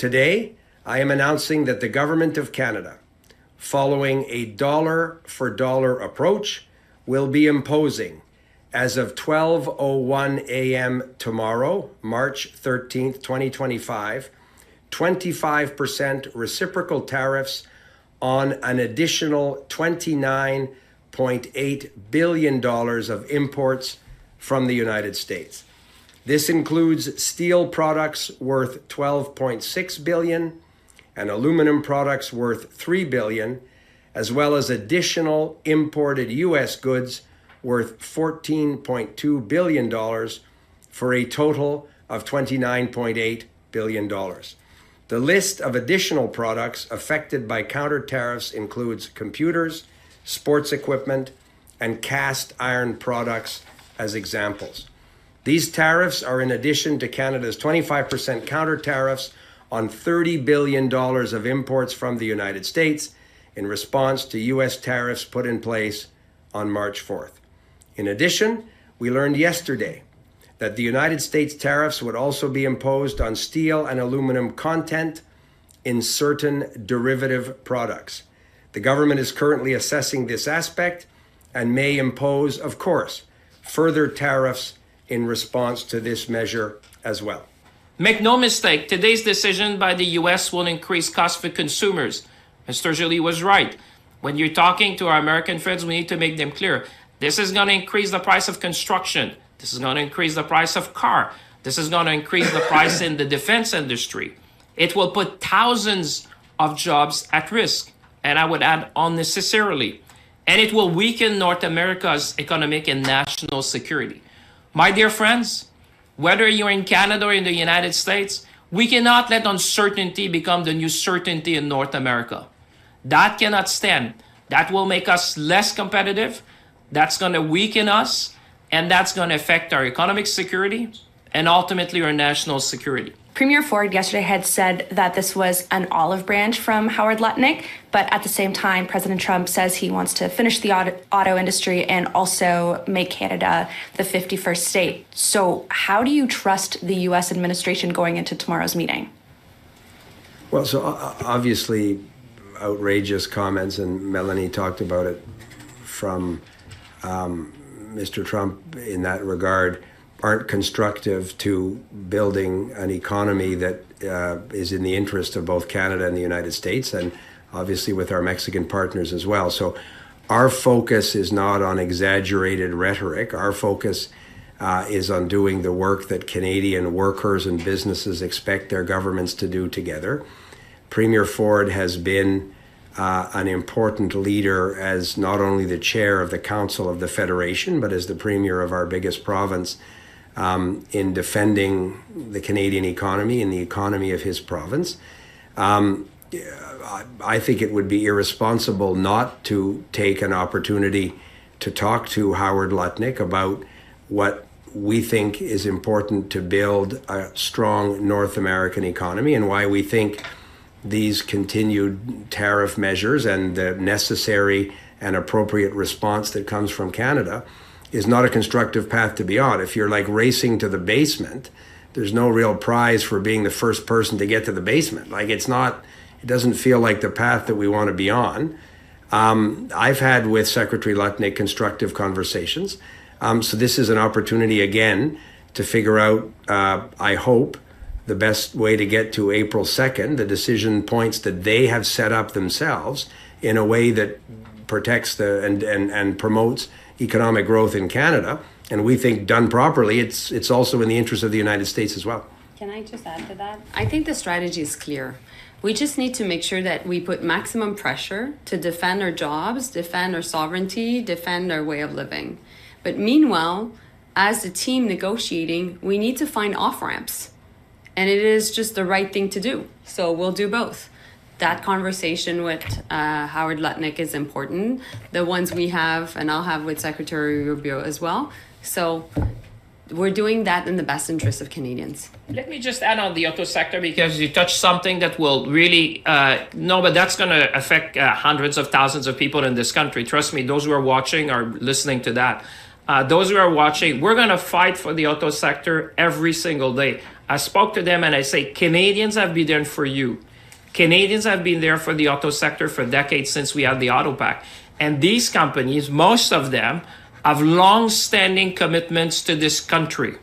Today, I am announcing that the Government of Canada, following a dollar-for-dollar approach, will be imposing, as of 12:01 a.m. tomorrow, March 13th, 2025, 25% reciprocal tariffs on an additional $29.8 billion of imports from the United States. This includes steel products worth $12.6 billion and aluminum products worth $3 billion, as well as additional imported U.S. goods worth $14.2 billion for a total of $29.8 billion. The list of additional products affected by counter-tariffs includes computers, sports equipment, and cast iron products as examples. These tariffs are in addition to Canada's 25% counter-tariffs on $30 billion of imports from the United States in response to U.S. tariffs put in place on March 4th. In addition, we learned yesterday that the United States tariffs would also be imposed on steel and aluminum content in certain derivative products. The government is currently assessing this aspect and may impose, of course, further tariffs in response to this measure as well. Make no mistake, today's decision by the U.S. will increase costs for consumers. Mr. Joly was right. When you're talking to our American friends, we need to make them clear. This is going to increase the price of construction. This is going to increase the price of car. This is going to increase the price in the defense industry. It will put thousands of jobs at risk, and I would add unnecessarily. And it will weaken North America's economic and national security. My dear friends, whether you're in Canada or in the United States, we cannot let uncertainty become the new certainty in North America. That cannot stand. That will make us less competitive. That's going to weaken us, and that's going to affect our economic security and ultimately our national security. Premier Ford yesterday had said that this was an olive branch from Howard Lutnick, but at the same time, President Trump says he wants to finish the auto industry and also make Canada the 51st state. So how do you trust the U.S. administration going into tomorrow's meeting? Well, so obviously outrageous comments, and Mélanie talked about it from Mr. Trump in that regard, aren't constructive to building an economy that is in the interest of both Canada and the United States, and obviously with our Mexican partners as well. So our focus is not on exaggerated rhetoric. Our focus is on doing the work that Canadian workers and businesses expect their governments to do together. Premier Ford has been an important leader as not only the chair of the Council of the Federation, but as the premier of our biggest province in defending the Canadian economy and the economy of his province. I think it would be irresponsible not to take an opportunity to talk to Howard Lutnick about what we think is important to build a strong North American economy and why we think these continued tariff measures and the necessary and appropriate response that comes from Canada is not a constructive path to be on. If you're like racing to the basement, there's no real prize for being the first person to get to the basement. Like it doesn't feel like the path that we want to be on. I've had with Secretary Lutnick constructive conversations. So this is an opportunity again to figure out, I hope, the best way to get to April 2nd, the decision points that they have set up themselves in a way that protects and promotes economic growth in Canada. And we think done properly, it's also in the interest of the United States as well. Can I just add to that? I think the strategy is clear. We just need to make sure that we put maximum pressure to defend our jobs, defend our sovereignty, defend our way of living. But meanwhile, as the team negotiating, we need to find off-ramps. And it is just the right thing to do. So we'll do both. That conversation with Howard Lutnick is important. The ones we have, and I'll have with Secretary Rubio as well. So we're doing that in the best interest of Canadians. Let me just add on the auto sector, because you touched something that will really, but that's going to affect hundreds of thousands of people in this country. Trust me, those who are watching are listening to that. those who are watching, we're going to fight for the auto sector every single day. I spoke to them and I say, Canadians have been there for you. Canadians have been there for the auto sector for decades since we had the auto pact. And these companies, most of them, have long-standing commitments to this country.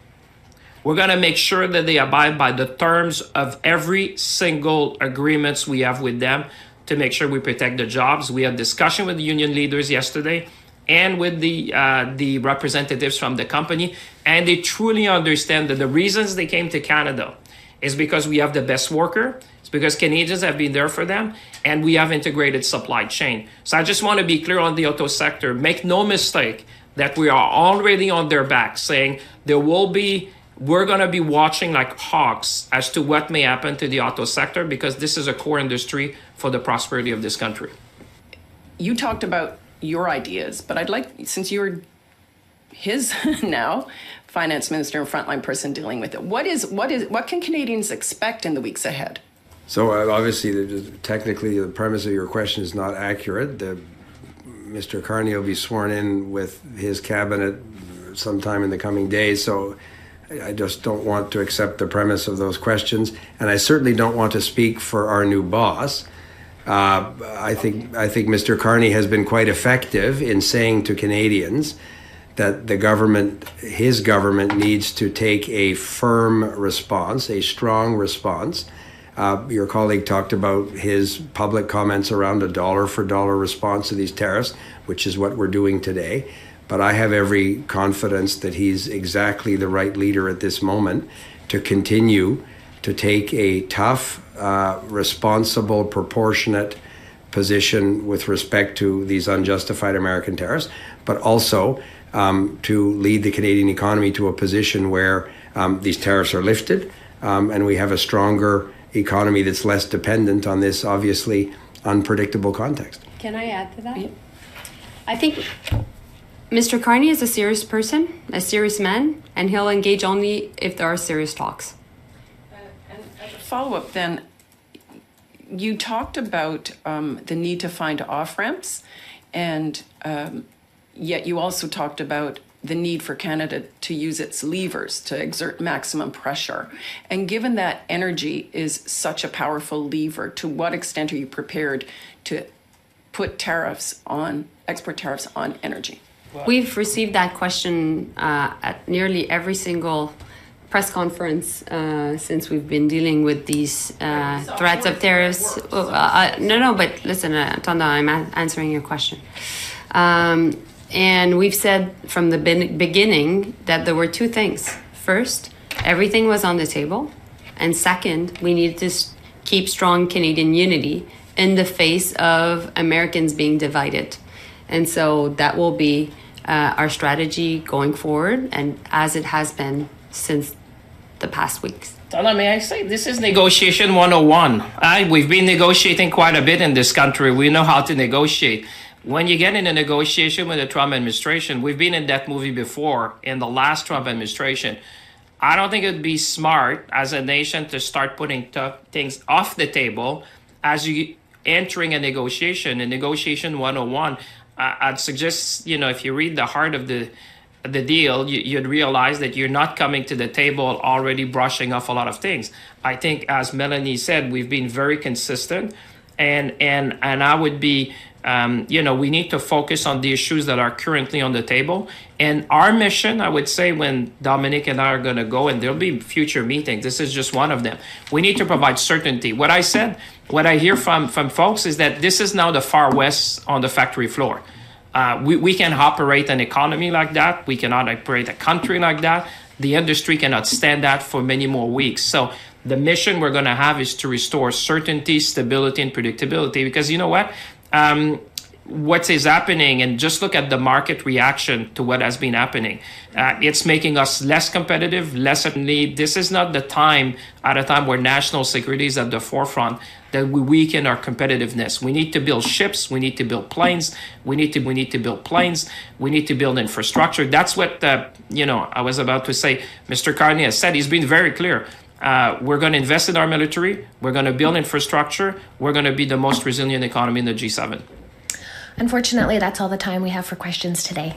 We're going to make sure that they abide by the terms of every single agreements we have with them to make sure we protect the jobs. We had discussion with the union leaders yesterday and with the representatives from the company, and they truly understand that the reasons they came to Canada is because we have the best worker, it's because Canadians have been there for them, and we have integrated supply chain. So I just want to be clear on the auto sector. Make no mistake that we are already on their back, saying we're going to be watching like hawks as to what may happen to the auto sector, because this is a core industry for the prosperity of this country. You talked about your ideas, but I'd like, since you're his now finance minister and frontline person dealing with it, what can Canadians expect in the weeks ahead? So obviously, technically, the premise of your question is not accurate. Mr. Carney will be sworn in with his cabinet sometime in the coming days, so I just don't want to accept the premise of those questions, and I certainly don't want to speak for our new boss. I think Mr. Carney has been quite effective in saying to Canadians that his government needs to take a firm response, a strong response. Your colleague talked about his public comments around a dollar-for-dollar response to these tariffs, which is what we're doing today. But I have every confidence that he's exactly the right leader at this moment to continue to take a tough, responsible, proportionate position with respect to these unjustified American tariffs, but also to lead the Canadian economy to a position where these tariffs are lifted and we have a stronger economy that's less dependent on this obviously unpredictable context. Can I add to that? Yeah. I think Mr. Carney is a serious person, a serious man, and he'll engage only if there are serious talks. And as a follow-up then, you talked about the need to find off-ramps, and yet you also talked about the need for Canada to use its levers to exert maximum pressure. And given that energy is such a powerful lever, to what extent are you prepared to put export tariffs on energy? We've received that question at nearly every single press conference since we've been dealing with these threats of tariffs. No, but listen, Tanda, I'm answering your question. And we've said from the beginning that there were two things. First, everything was on the table. And second, we needed to keep strong Canadian unity in the face of Americans being divided. And so that will be our strategy going forward, and as it has been since the past weeks. Tana, may I say, this is negotiation 101. We've been negotiating quite a bit in this country. We know how to negotiate. When you get in a negotiation with the Trump administration, we've been in that movie before in the last Trump administration. I don't think it'd be smart as a nation to start putting things off the table as you entering a negotiation 101. I'd suggest, if you read the heart of the deal, you'd realize that you're not coming to the table already brushing off a lot of things. I think, as Mélanie said, we've been very consistent, and I would be, we need to focus on the issues that are currently on the table. And our mission, I would say, when Dominic and I are going to go, and there'll be future meetings, this is just one of them. We need to provide certainty. What I hear from folks is that this is now the Far West on the factory floor. We can operate an economy like that. We cannot operate a country like that. The industry cannot stand that for many more weeks. So the mission we're going to have is to restore certainty, stability, and predictability. Because you know what is happening, and just look at the market reaction to what has been happening. It's making us less competitive, less in need. This is not the time, at a time where national security is at the forefront, that we weaken our competitiveness. We need to build ships. We need to build planes. We need to build planes. We need to build infrastructure. That's what, I was about to say. Mr. Carney has said, he's been very clear. We're going to invest in our military. We're going to build infrastructure. We're going to be the most resilient economy in the G7. Unfortunately, that's all the time we have for questions today.